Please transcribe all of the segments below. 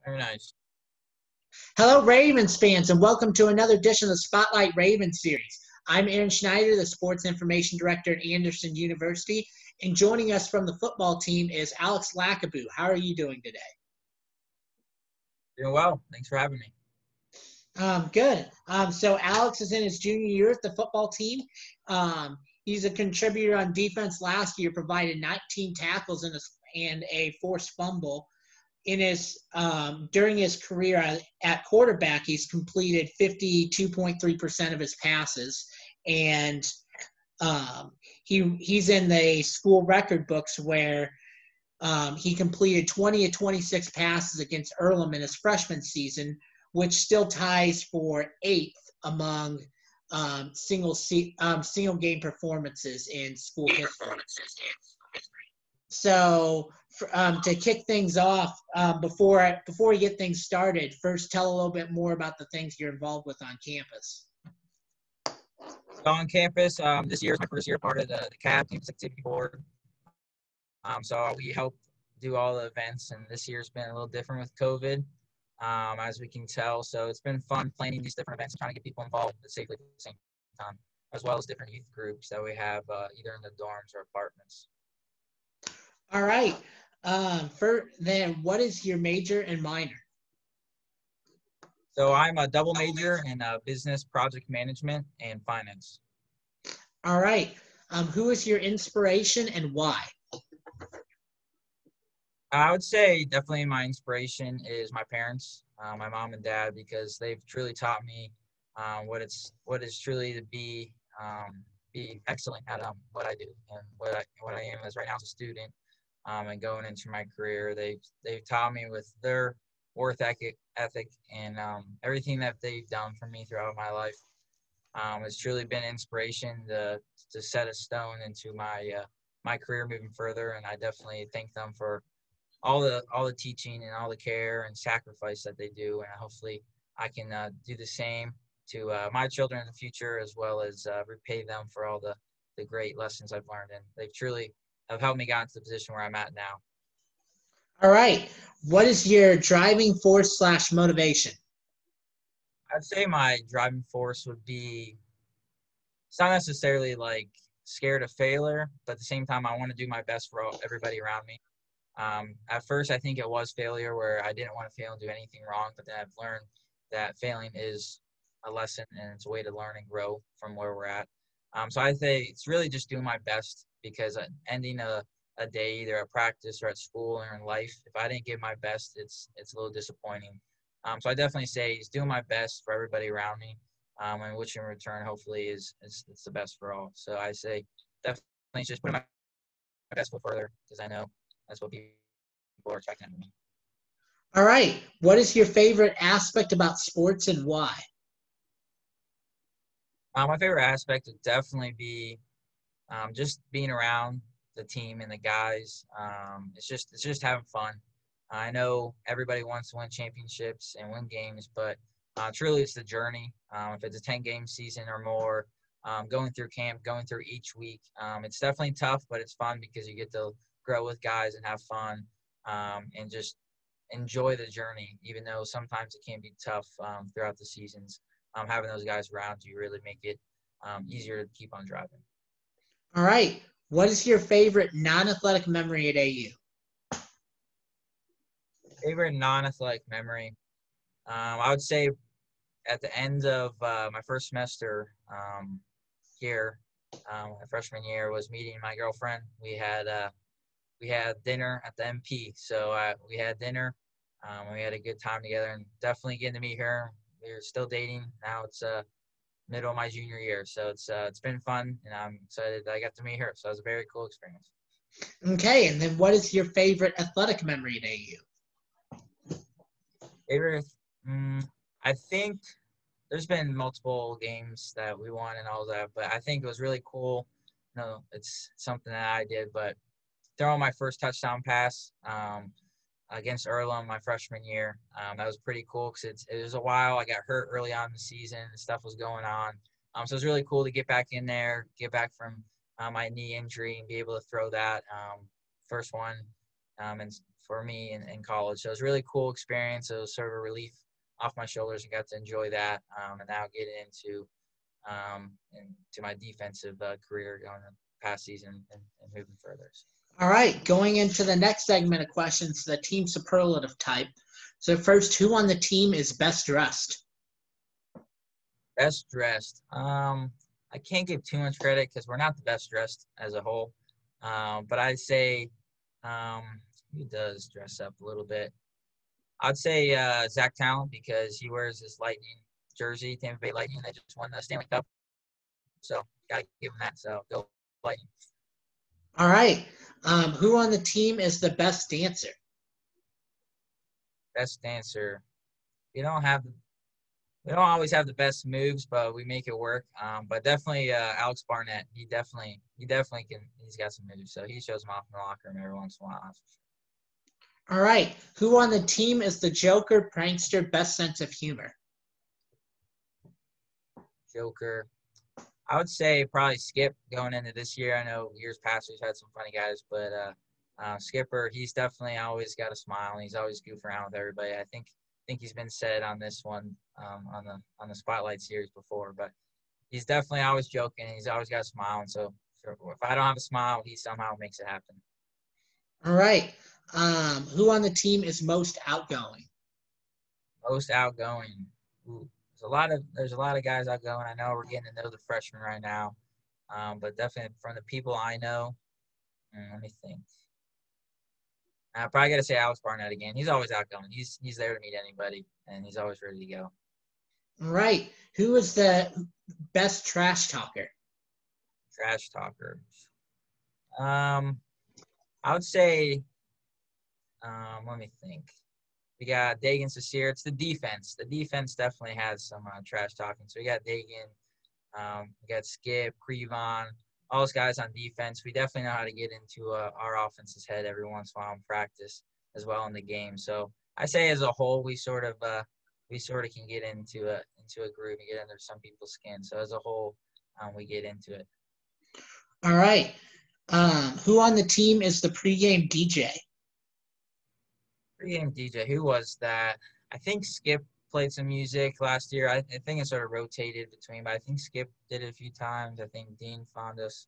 Very nice. Hello, Ravens fans, and welcome to another edition of the Spotlight Ravens series. I'm Aaron Schneider, the Sports Information Director at Anderson University, and joining us from the football team is Alex Laccabue. How are you doing today? Doing well. Thanks for having me. Good. So Alex is in his junior year at the football team. He's a contributor on defense last year, provided 19 tackles and a forced fumble. During his career at quarterback, he's completed 52.3% of his passes, and he's in the school record books where he completed 20 of 26 passes against Earlham in his freshman season, which still ties for 8th among single game performances in school history. So to kick things off, before we get things started, first tell a little bit more about the things you're involved with on campus. So on campus, this year is my first year part of the CAB Campus Activity Board. So we help do all the events, and this year's been a little different with COVID, as we can tell. So it's been fun planning these different events and trying to get people involved safely at the same time, as well as different youth groups that we have either in the dorms or apartments. All right. Then what is your major and minor? So I'm a double major in business, project management, and finance. All right. Who is your inspiration and why? I would say definitely my inspiration is my parents, my mom and dad, because they've truly taught me what is truly to be excellent at what I do and what I am as right now as a student. And going into my career, they've taught me with their work ethic and everything that they've done for me throughout my life. It's truly been inspiration to set a stone into my career moving further, and I definitely thank them for all the teaching and all the care and sacrifice that they do, and hopefully I can do the same to my children in the future, as well as repay them for all the great lessons I've learned, and they've truly have helped me get into the position where I'm at now. All right. What is your driving force / motivation? I'd say my driving force would be, it's not necessarily like scared of failure, but at the same time, I want to do my best for everybody around me. At first, I think it was failure where I didn't want to fail and do anything wrong, but then I've learned that failing is a lesson and it's a way to learn and grow from where we're at. So I say it's really just doing my best, because ending a day either at practice or at school or in life, if I didn't give my best, it's a little disappointing. So I definitely say it's doing my best for everybody around me, and which in return hopefully is it's the best for all. So I say definitely just putting my best foot further, because I know that's what people are expecting of me. All right. What is your favorite aspect about sports and why? My favorite aspect would definitely be just being around the team and the guys. It's just having fun. I know everybody wants to win championships and win games, but truly it's the journey. If it's a 10-game season or more, going through camp, going through each week, it's definitely tough, but it's fun because you get to grow with guys and have fun, and just enjoy the journey, even though sometimes it can be tough throughout the seasons. Having those guys around you really make it easier to keep on driving. All right. What is your favorite non-athletic memory at AU? Favorite non-athletic memory? I would say at the end of my first semester here, my freshman year, was meeting my girlfriend. We had dinner at the MP. So we had dinner. We had a good time together, and definitely getting to meet her. We're still dating now. It's middle of my junior year, so it's been fun, and I'm excited that I got to meet her. So it was a very cool experience. Okay, and then what is your favorite athletic memory at AU? Favorite? I think there's been multiple games that we won and all that, but I think it was really cool. No, it's something that I did, but throwing my first touchdown pass against Earlham my freshman year, that was pretty cool, because it was a while. I got hurt early on in the season, and stuff was going on. So it was really cool to get back in there, get back from my knee injury, and be able to throw that first one, and for me in college. So it was a really cool experience. It was sort of a relief off my shoulders and got to enjoy that. And now getting into my defensive career going in past season and moving further. All right, going into the next segment of questions, the team superlative type. So first, who on the team is best dressed? Best dressed. I can't give too much credit because we're not the best dressed as a whole. But I'd say who does dress up a little bit. I'd say Zach Talent because he wears his Lightning jersey, Tampa Bay Lightning. They just won the Stanley Cup. So, got to give him that. So, go Lightning. All right. Who on the team is the best dancer? Best dancer. We don't always have the best moves, but we make it work. But definitely Alex Barnett. He definitely can. He's got some moves, so he shows them off in the locker room every once in a while. That's for sure. All right. Who on the team is the Joker, prankster, best sense of humor? Joker. I would say probably Skip going into this year. I know years past we've had some funny guys, but Skipper, he's definitely always got a smile and he's always goofing around with everybody. I think he's been said on this one on the Spotlight series before, but he's definitely always joking. He's always got a smile, and so if I don't have a smile, he somehow makes it happen. All right. Who on the team is most outgoing? Most outgoing. Ooh, there's a lot of guys outgoing. I know we're getting to know the freshmen right now, but definitely from the people I know. Let me think. I probably got to say Alex Barnett again. He's always outgoing. He's there to meet anybody, and he's always ready to go. All right. Who is the best trash talker? Trash talker. I would say, let me think. We got Dagan Sasir. It's the defense. The defense definitely has some trash talking. So we got Dagan, we got Skip, Crevon, all those guys on defense. We definitely know how to get into our offense's head every once in a while in practice as well in the game. So I say as a whole, we sort of can get into a groove and get under some people's skin. So as a whole, we get into it. All right. Who on the team is the pregame DJ? Pregame DJ. Who was that? I think Skip played some music last year. I think it sort of rotated between, but I think Skip did it a few times. I think Dean Fondas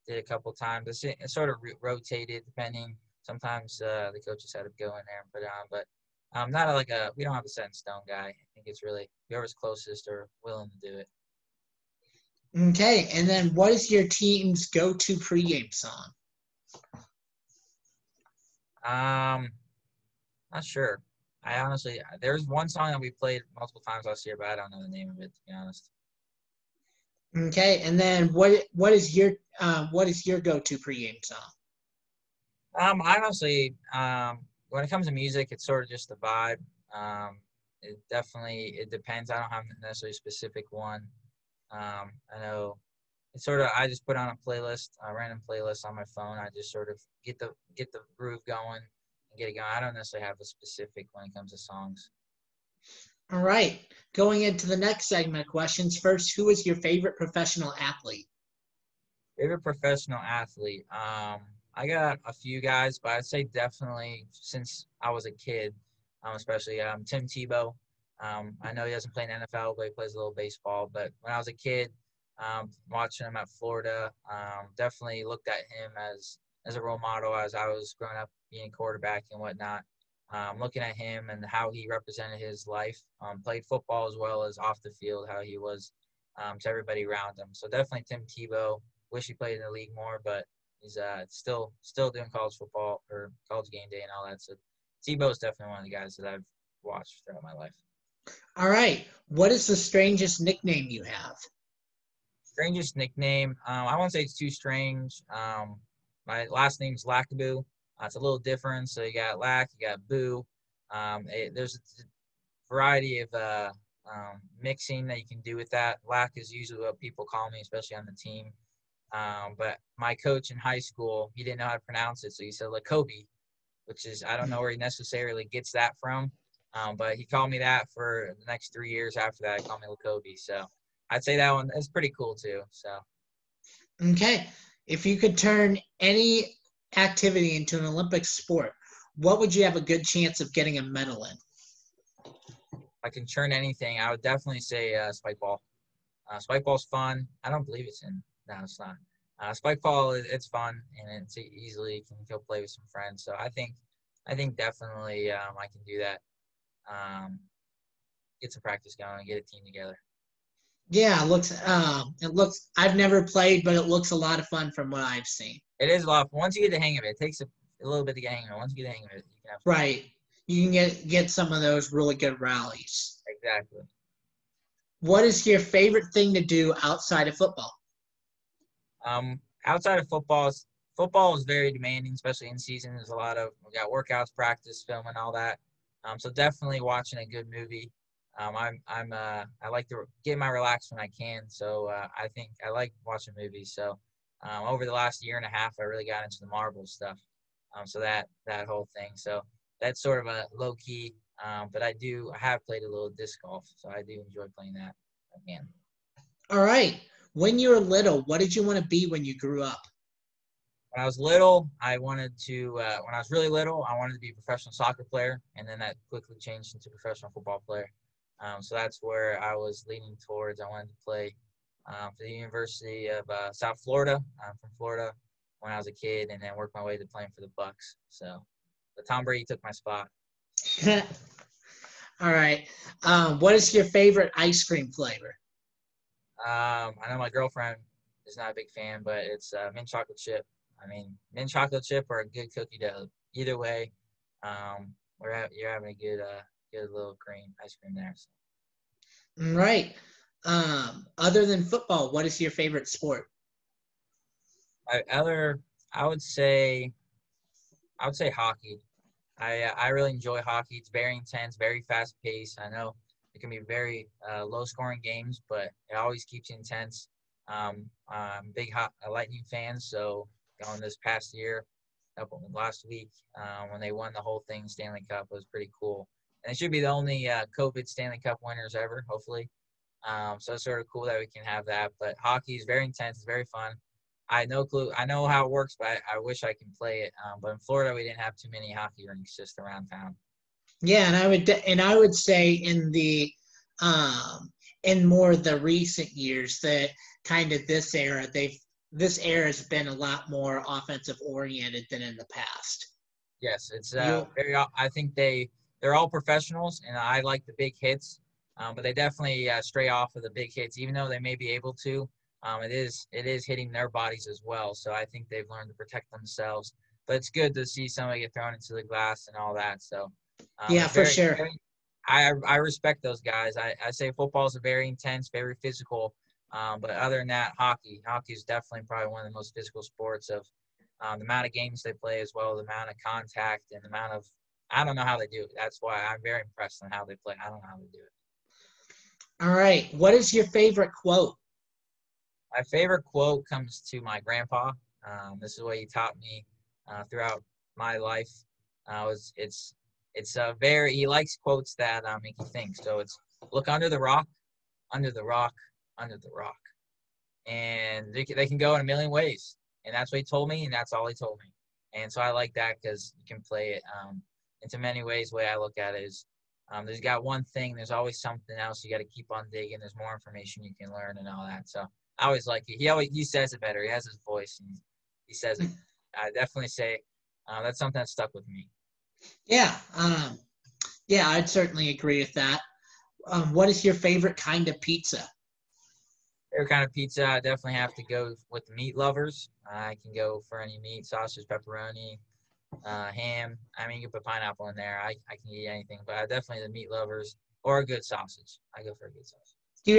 did a couple times. It sort of rotated depending. Sometimes the coaches had to go in there and put it on, but we don't have a set in stone guy. I think it's really whoever's closest or willing to do it. Okay, and then what is your team's go-to pregame song? Not sure. There's one song that we played multiple times last year, but I don't know the name of it, to be honest. Okay, and then what is your go-to pregame song? Honestly, when it comes to music, it's sort of just the vibe. It depends. I don't have necessarily a specific one. I know it's sort of, I just put on a playlist, a random playlist on my phone. I just sort of get the groove going and get it going. I don't necessarily have a specific when it comes to songs. All right. Going into the next segment of questions. First, who is your favorite professional athlete? Favorite professional athlete? I got a few guys, but I'd say definitely since I was a kid, especially Tim Tebow. I know he doesn't play in the NFL, but he plays a little baseball. But when I was a kid, watching him at Florida, definitely looked at him as a role model as I was growing up being quarterback and whatnot. Looking at him and how he represented his life, played football as well as off the field, how he was to everybody around him. So definitely Tim Tebow. Wish he played in the league more, but he's still doing college football or college game day and all that. So Tebow is definitely one of the guys that I've watched throughout my life. All right. What is the strangest nickname you have? Strangest nickname? I won't say it's too strange. My last name's Laccabue. It's a little different. So you got Lack, you got Boo. There's a variety of mixing that you can do with that. Lack is usually what people call me, especially on the team. But my coach in high school, he didn't know how to pronounce it, so he said Laccabue, which is, I don't know where he necessarily gets that from. But he called me that for the next 3 years after that. He called me Laccabue. So I'd say that one is pretty cool too. So. Okay. If you could turn any activity into an Olympic sport, what would you have a good chance of getting a medal in? I can churn anything. I would definitely say spike ball. Spike ball's fun. I don't believe it's in. No, it's not. Spike ball, it's fun and it's easily you can go play with some friends. So I think definitely I can do that. Get some practice going and get a team together. Yeah, it looks I've never played, but it looks a lot of fun from what I've seen. It is a lot of fun. Once you get the hang of it, it takes a little bit to get the hang of it. Once you get the hang of it, you can have fun. Right. You can get some of those really good rallies. Exactly. What is your favorite thing to do outside of football? Outside of football is very demanding, especially in season. There's a lot of we got workouts, practice, film, and all that. So definitely watching a good movie. I like to get my relax when I can. So I think I like watching movies. So over the last year and a half, I really got into the Marvel stuff. So that whole thing. So that's sort of a low key. But I have played a little disc golf, so I do enjoy playing that again. All right. When you were little, what did you want to be when you grew up? When I was little, I wanted to. When I was really little, I wanted to be a professional soccer player, and then that quickly changed into professional football player. So that's where I was leaning towards. I wanted to play for the University of South Florida. I'm from Florida when I was a kid, and then work my way to playing for the Bucks. So, but Tom Brady took my spot. All right. What is your favorite ice cream flavor? I know my girlfriend is not a big fan, but it's mint chocolate chip. I mean, mint chocolate chip or a good cookie dough. Either way, you're having a good little cream ice cream there. So. Right. Other than football, what is your favorite sport? I other I would say hockey. I really enjoy hockey. It's very intense, very fast paced. I know it can be very low scoring games, but it always keeps you intense. I'm big Lightning fan, so going this past year, last week when they won the whole thing, Stanley Cup was pretty cool. And it should be the only COVID Stanley Cup winners ever, hopefully. So it's sort of cool that we can have that. But hockey is very intense. It's very fun. I no clue. I know how it works, but I wish I can play it. But in Florida, we didn't have too many hockey rinks just around town. Yeah, and I would say um, in more the recent years that kind of this era has been a lot more offensive oriented than in the past. Yes, it's You very. I think they're all professionals, and I like the big hits. But they definitely stray off of the big hits, even though they may be able to. It is hitting their bodies as well. So I think they've learned to protect themselves. But it's good to see somebody get thrown into the glass and all that. So Yeah, it's for sure. I respect those guys. I say football is very intense, very physical. But other than that, hockey is definitely probably one of the most physical sports of the amount of games they play as well, the amount of contact and the amount of I don't know how they do it. That's why I'm very impressed on how they play. I don't know how they do it. All right. What is your favorite quote? My favorite quote comes to my grandpa. This is what he taught me throughout my life. It's very he likes quotes that make you think. So it's look under the rock, under the rock, under the rock, and they can go in a million ways. And that's what he told me, and that's all he told me. And so I like that because you can play it into many ways. The way I look at it is there's got one thing, there's always something else. You got to keep on digging. There's more information you can learn and all that. So I always like it. He says it better. He has his voice and he says it. I definitely say that's something that stuck with me. Yeah. Yeah, I'd certainly agree with that. What is your favorite kind of pizza? Favorite kind of pizza, I definitely have to go with meat lovers. I can go for any meat, sausage, pepperoni, ham. I mean, you can put pineapple in there. I can eat anything, but I definitely the meat lovers or a good sausage. I go for a good sausage. Do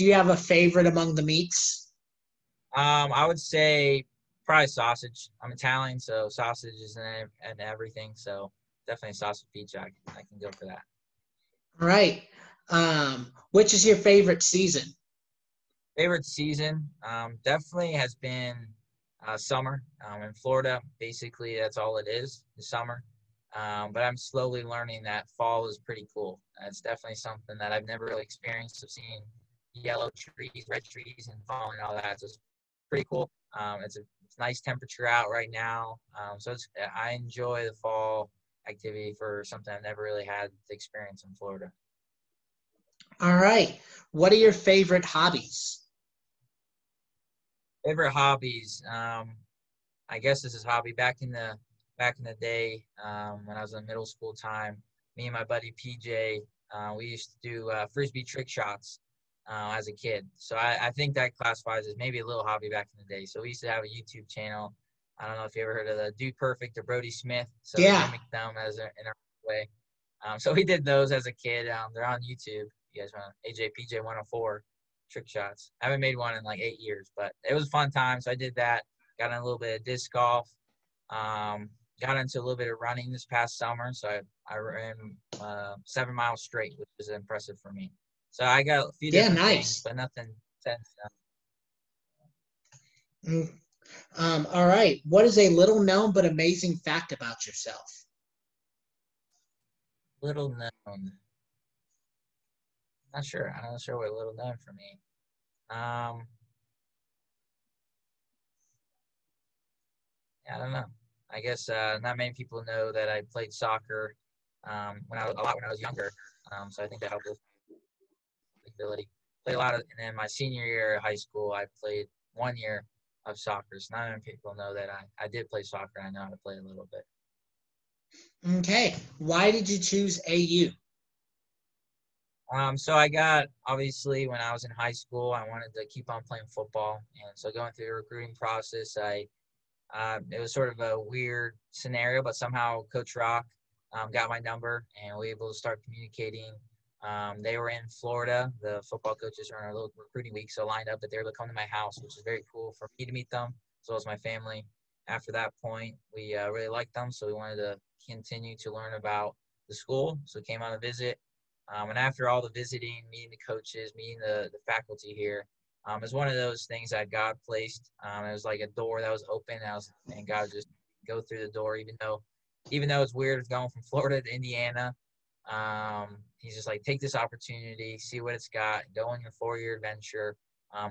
you have a favorite among the meats? I would say probably sausage. I'm Italian, so sausage is in everything. So definitely sausage pizza. I can go for that. All right. Which is your favorite season? Favorite season definitely has been summer. In Florida, basically that's all it is, the summer. But I'm slowly learning that fall is pretty cool. It's definitely something that I've never really experienced of seeing yellow trees, red trees, and fall and all that. So it's pretty cool. It's a It's nice temperature out right now. So I enjoy the fall activity for something I've never really had the experience in Florida. All right. What are your favorite hobbies? Favorite hobbies. I guess this is hobby back in the day, when I was in middle school time. Me and my buddy PJ, we used to do frisbee trick shots as a kid. So I think that classifies as maybe a little hobby back in the day. So we used to have a YouTube channel. I don't know if you ever heard of the Dude Perfect or Brody Smith. So we Yeah. mimicked them in our way. So we did those as a kid. They're on YouTube. You guys want AJPJ 104 trick shots. I haven't made one in like 8 years, but it was a fun time. So I did that. Got in a little bit of disc golf. Got into a little bit of running this past summer. So I ran 7 miles straight, which is impressive for me. So I got a few Yeah, different things, nice. but nothing sense. Mm. All right. What is a little known but amazing fact about yourself? Little known. Not sure. I'm not sure what little known for me. Um, I don't know. I guess not many people know that I played soccer when I was younger. So I think that helped with my ability. Played a lot of, and then my senior year of high school, I played 1 year of soccer. So not many people know that I did play soccer. I know how to play a little bit. Okay. Why did you choose AU? So I got, obviously, when I was in high school, I wanted to keep on playing football, and so going through the recruiting process, it was sort of a weird scenario, but somehow Coach Rock got my number, and we were able to start communicating. They were in Florida. The football coaches were in our little recruiting week, so lined up that they were to come to my house, which is very cool for me to meet them, as well as my family. After that point, we really liked them, so we wanted to continue to learn about the school, so we came on a visit. And after all the visiting, meeting the coaches, meeting the faculty here, it's one of those things that God placed. It was like a door that was open, and God would just go through the door, even though it's weird going from Florida to Indiana. He's just like, take this opportunity, see what it's got, go on your 4-year adventure,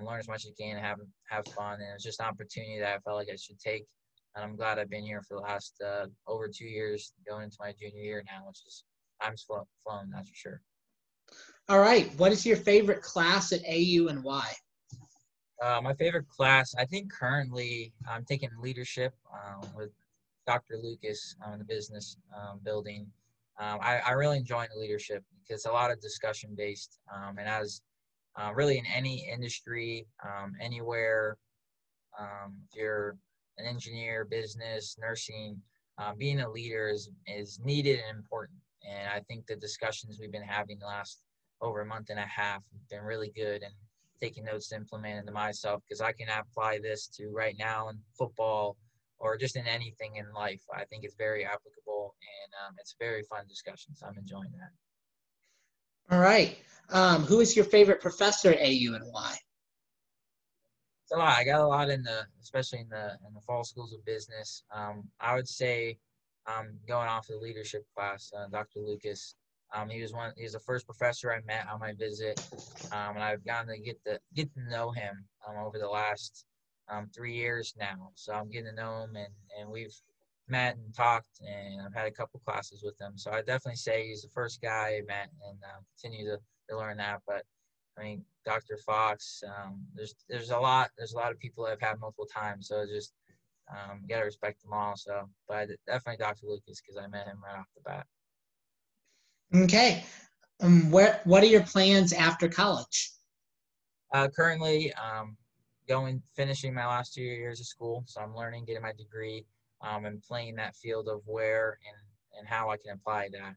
learn as much as you can, have fun, and it's just an opportunity that I felt like I should take. And I'm glad I've been here for the last over 2 years, going into my junior year now, which is time's flown, that's for sure. All right. What is your favorite class at AU and why? My favorite class, I think currently I'm taking leadership with Dr. Lucas in the business building. I really enjoy the leadership because it's a lot of discussion based, and as really in any industry, anywhere, if you're an engineer, business, nursing, being a leader is needed and important. And I think the discussions we've been having the last over a month and a half have been really good, and taking notes to implement into myself, because I can apply this to right now in football or just in anything in life. I think it's very applicable, and it's a very fun discussion. So I'm enjoying that. All right. Who is your favorite professor at AU and why? It's a lot. I got a lot especially in the fall schools of business. I would say, going off the leadership class, Dr. Lucas. He was the first professor I met on my visit, and I've gotten to get to know him over the last 3 years now. So I'm getting to know him, and we've met and talked, and I've had a couple classes with him. So I definitely say he's the first guy I met, and continue to learn that. But I mean, Dr. Fox, there's a lot of people I've had multiple times. So just gotta respect them all. So, but definitely Dr. Lucas, because I met him right off the bat. Okay. What are your plans after college? Currently, finishing my last 2 years of school, so I'm learning, getting my degree, and playing that field of where and how I can apply that.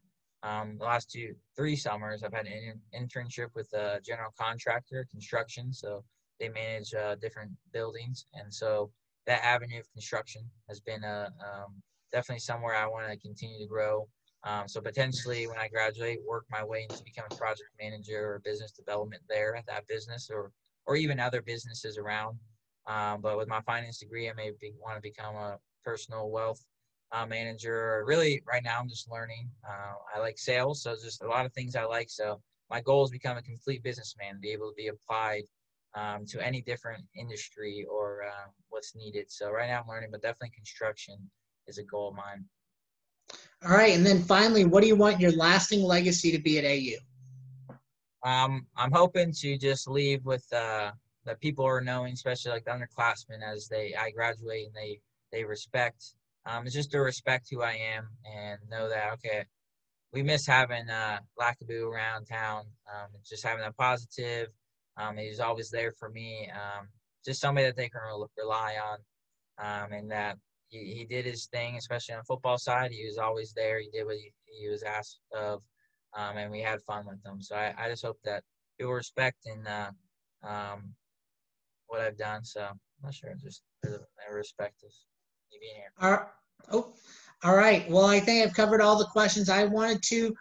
The last 3 summers, I've had an internship with a general contractor, construction, so they manage different buildings, and so that avenue of construction has been definitely somewhere I want to continue to grow. So potentially when I graduate, work my way into becoming project manager or business development there at that business, or even other businesses around. But with my finance degree, I want to become a personal wealth manager. Really, right now I'm just learning. I like sales, so just a lot of things I like. So my goal is to become a complete businessman, be able to be applied to any different industry or what's needed. So right now I'm learning, but definitely construction is a goal of mine. All right, and then finally, what do you want your lasting legacy to be at AU? I'm hoping to just leave with that people are knowing, especially like the underclassmen, as I graduate and they respect. It's just to respect who I am and know that okay, we miss having Laccabue around town. Just having a positive. He's always there for me. Just somebody that they can rely on, and that he did his thing, especially on the football side. He was always there. He did what he was asked of, and we had fun with him. So I just hope that people respect and what I've done. So I'm not sure, just for the respect of me being here. All right. Well, I think I've covered all the questions I wanted to.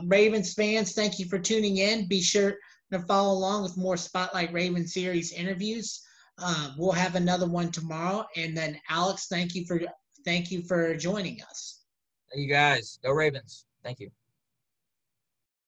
Ravens fans, thank you for tuning in. Be sure to follow along with more Spotlight Ravens series interviews. We'll have another one tomorrow. And then Alex, thank you for joining us. Thank you guys. Go Ravens. Thank you.